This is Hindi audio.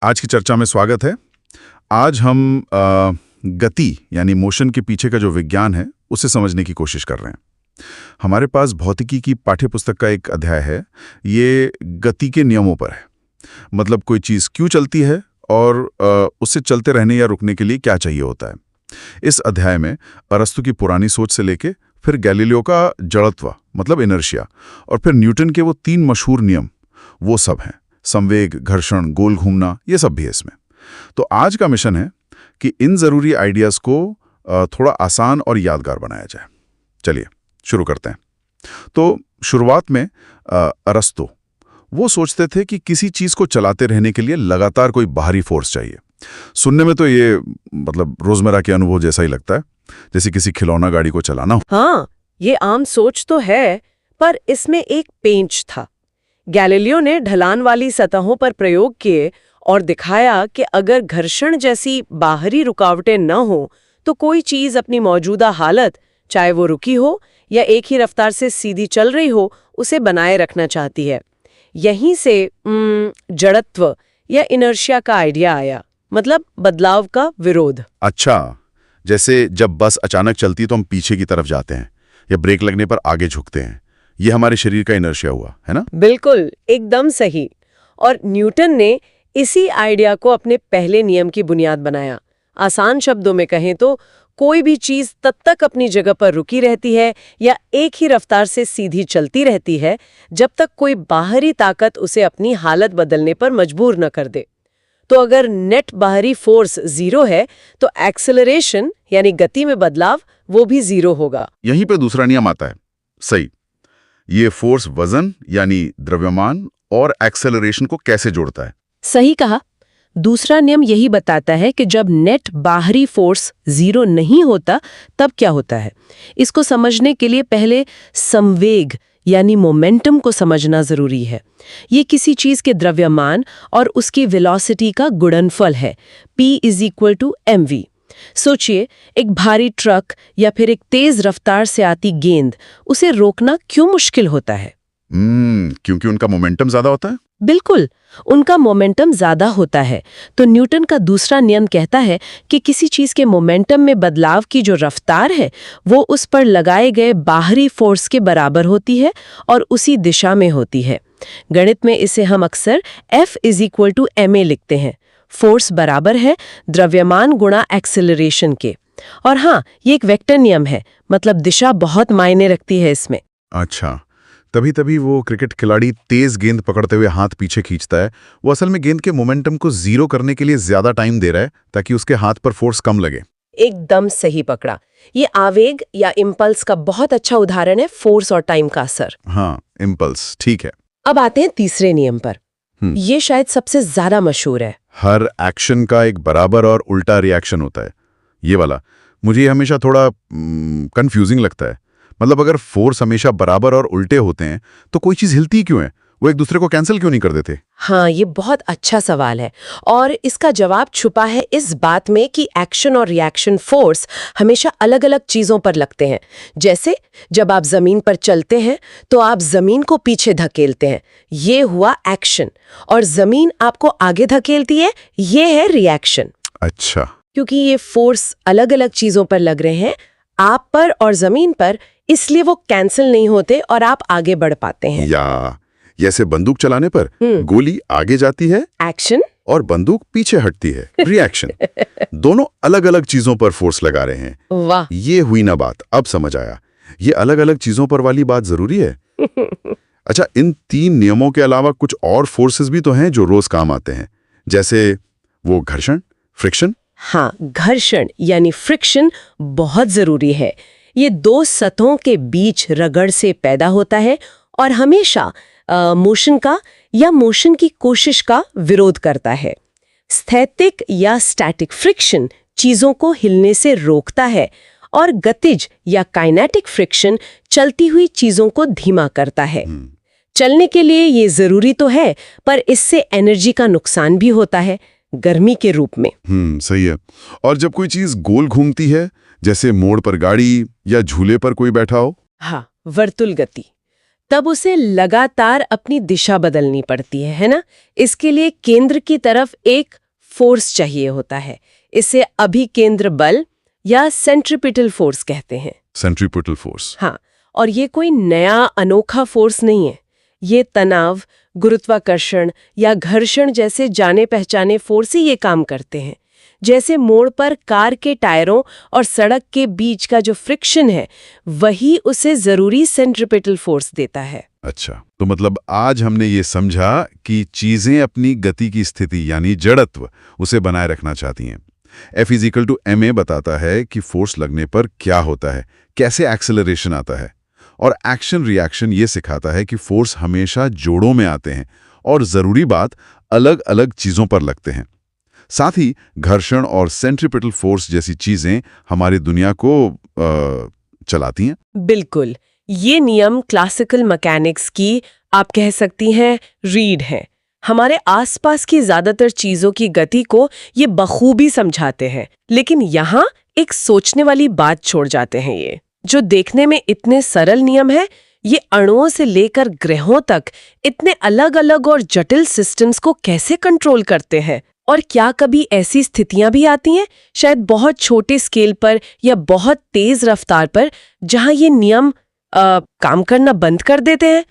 आज की चर्चा में स्वागत है। आज हम गति यानी मोशन के पीछे का जो विज्ञान है उसे समझने की कोशिश कर रहे हैं। हमारे पास भौतिकी की पाठ्यपुस्तक का एक अध्याय है, ये गति के नियमों पर है। मतलब कोई चीज़ क्यों चलती है और उससे चलते रहने या रुकने के लिए क्या चाहिए होता है। इस अध्याय में अरस्तु की पुरानी सोच से लेके फिर गैलीलियो का जड़त्व मतलब इनर्शिया और फिर न्यूटन के वो 3 मशहूर नियम, वो सब हैं। संवेग, घर्षण, गोल घूमना, ये सब भी है इसमें। तो आज का मिशन है कि इन ज़रूरी आइडियाज़ को थोड़ा आसान और यादगार बनाया जाए। चलिए शुरू करते हैं। तो शुरुआत में अरस्तु वो सोचते थे कि किसी चीज़ को चलाते रहने के लिए लगातार कोई बाहरी फोर्स चाहिए। सुनने में तो ये मतलब रोजमर्रा के अनुभव जैसा ही लगता है, जैसे किसी खिलौना गाड़ी को चलाना हो। हाँ, ये आम सोच तो है, पर इसमें एक पेंच था। गैलीलियो ने ढलान वाली सतहों पर प्रयोग किए और दिखाया कि अगर घर्षण जैसी बाहरी रुकावटें न हो तो कोई चीज अपनी मौजूदा हालत, चाहे वो रुकी हो या एक ही रफ्तार से सीधी चल रही हो, उसे बनाए रखना चाहती है। यहीं से जड़त्व या इनर्शिया का आइडिया आया, मतलब बदलाव का विरोध। अच्छा, जैसे जब बस अचानक चलती तो हम पीछे की तरफ जाते हैं या ब्रेक लगने पर आगे झुकते हैं। ये हमारे शरीर का इनर्शिया हुआ, है ना? बिल्कुल, एकदम सही। और न्यूटन ने इसी आइडिया को अपने पहले नियम की बुनियाद बनाया। आसान शब्दों में कहें तो कोई भी चीज तब तक अपनी जगह पर रुकी रहती है या एक ही रफ्तार से सीधी चलती रहती है जब तक कोई बाहरी ताकत उसे अपनी हालत बदलने पर मजबूर न कर दे। तो अगर नेट बाहरी फोर्स 0 है तो एक्सेलरेशन यानी गति में बदलाव वो भी 0 होगा। यहीं पे दूसरा नियम आता है। सही। ये फोर्स वजन यानी द्रव्यमान और एक्सेलरेशन को कैसे जोड़ता है? सही कहा। दूसरा नियम यही बताता है कि जब नेट बाहरी फोर्स 0 नहीं होता तब क्या होता है। इसको समझने के लिए पहले संवेग यानी मोमेंटम को समझना जरूरी है। ये किसी चीज के द्रव्यमान और उसकी वेलोसिटी का गुणनफल है। P = mv। सोचिए, एक भारी ट्रक या फिर एक तेज रफ्तार से आती गेंद, उसे रोकना क्यों मुश्किल होता है? क्योंकि उनका मोमेंटम ज्यादा होता है। बिल्कुल, उनका मोमेंटम ज्यादा होता है। तो न्यूटन का दूसरा नियम कहता है कि किसी चीज के मोमेंटम में बदलाव की जो रफ्तार है वो उस पर लगाए गए बाहरी फोर्स के बराबर होती है और उसी दिशा में होती है। गणित में इसे हम अक्सर F = ma लिखते हैं। फोर्स बराबर है द्रव्यमान गुणा एक्सेलरेशन के। और हाँ, ये एक वेक्टर नियम है, मतलब दिशा बहुत मायने रखती है इसमें। अच्छा, तभी वो क्रिकेट खिलाड़ी तेज गेंद पकड़ते हुए हाथ पीछे खींचता है। वो असल में गेंद के मोमेंटम को 0 करने के लिए ज्यादा टाइम दे रहा है ताकि उसके हाथ पर फोर्स कम लगे। एकदम सही पकड़ा। ये आवेग या इम्पल्स का बहुत अच्छा उदाहरण है, फोर्स और टाइम का असर। हाँ, इम्पल्स, ठीक है। अब आते हैं तीसरे नियम पर। ये शायद सबसे ज्यादा मशहूर है। हर एक्शन का एक बराबर और उल्टा रिएक्शन होता है। ये वाला मुझे हमेशा थोड़ा कंफ्यूजिंग लगता है। मतलब अगर फोर्स हमेशा बराबर और उल्टे होते हैं तो कोई चीज हिलती क्यों है? वो एक दूसरे को कैंसिल क्यों नहीं कर देते? हाँ, ये बहुत अच्छा सवाल है और इसका जवाब छुपा है इस बात में कि एक्शन और रिएक्शन फोर्स हमेशा अलग अलग चीजों पर लगते हैं। जैसे जब आप जमीन पर चलते हैं तो आप जमीन को पीछे धकेलते हैं, ये हुआ एक्शन, और जमीन आपको आगे धकेलती है, ये है रिएक्शन। अच्छा, क्योंकि ये फोर्स अलग अलग चीजों पर लग रहे हैं, आप पर और जमीन पर, इसलिए वो कैंसिल नहीं होते और आप आगे बढ़ पाते हैं। या जैसे बंदूक चलाने पर गोली आगे जाती है, एक्शन, और बंदूक पीछे हटती है, रिएक्शन। दोनों अलग अलग चीजों पर फोर्स लगा रहे हैं। वाह, ये हुई ना बात, अब समझ आया। ये अलग अलग चीजों पर वाली बात जरूरी है। अच्छा, इन 3 नियमों के अलावा कुछ और फोर्सेस भी तो हैं जो रोज काम आते हैं, जैसे वो घर्षण, फ्रिक्शन। हाँ, घर्षण यानी फ्रिक्शन बहुत जरूरी है। ये 2 सतहों के बीच रगड़ से पैदा होता है और हमेशा मोशन का या मोशन की कोशिश का विरोध करता है। स्थैतिक या स्टैटिक फ्रिक्शन चीजों को हिलने से रोकता है और गतिज या काइनेटिक फ्रिक्शन चलती हुई चीजों को धीमा करता है। चलने के लिए ये जरूरी तो है, पर इससे एनर्जी का नुकसान भी होता है, गर्मी के रूप में। सही है। और जब कोई चीज गोल घूमती है, जैसे मोड़ पर गाड़ी या झूले पर कोई बैठा हो, हाँ, वर्तुल गति, तब उसे लगातार अपनी दिशा बदलनी पड़ती है ना? इसके लिए केंद्र की तरफ एक फोर्स चाहिए होता है। इसे अभिकेंद्र बल या सेंट्रीपिटल फोर्स कहते हैं। Centripetal force. हाँ, और ये कोई नया अनोखा फोर्स नहीं है। ये तनाव, गुरुत्वाकर्षण या घर्षण जैसे जाने पहचाने फोर्स ही ये काम करते हैं। जैसे मोड़ पर कार के टायरों और सड़क के बीच का जो फ्रिक्शन है, वही उसे जरूरी सेंट्रीपिटल फोर्स देता है। अच्छा, तो मतलब आज हमने ये समझा कि चीजें अपनी गति की स्थिति यानी जड़त्व उसे बनाए रखना चाहती हैं। F=ma बताता है कि फोर्स लगने पर क्या होता है, कैसे एक्सेलरेशन आता है, और एक्शन रिएक्शन ये सिखाता है कि फोर्स हमेशा जोड़ों में आते हैं और जरूरी बात अलग अलग चीजों पर लगते हैं। साथ ही घर्षण और सेंट्रीपिटल फोर्स जैसी चीजें हमारी दुनिया को चलाती हैं। बिल्कुल, ये नियम क्लासिकल मैकेनिक्स की आप कह सकती हैं रीढ़ है। हमारे आसपास की ज्यादातर चीजों की गति को ये बखूबी समझाते हैं। लेकिन यहाँ एक सोचने वाली बात छोड़ जाते हैं। ये जो देखने में इतने सरल नियम है, ये अणुओं से लेकर ग्रहों तक इतने अलग अलग और जटिल सिस्टम्स को कैसे कंट्रोल करते हैं? और क्या कभी ऐसी स्थितियां भी आती हैं, शायद बहुत छोटे स्केल पर या बहुत तेज रफ्तार पर, जहां ये नियम काम करना बंद कर देते हैं?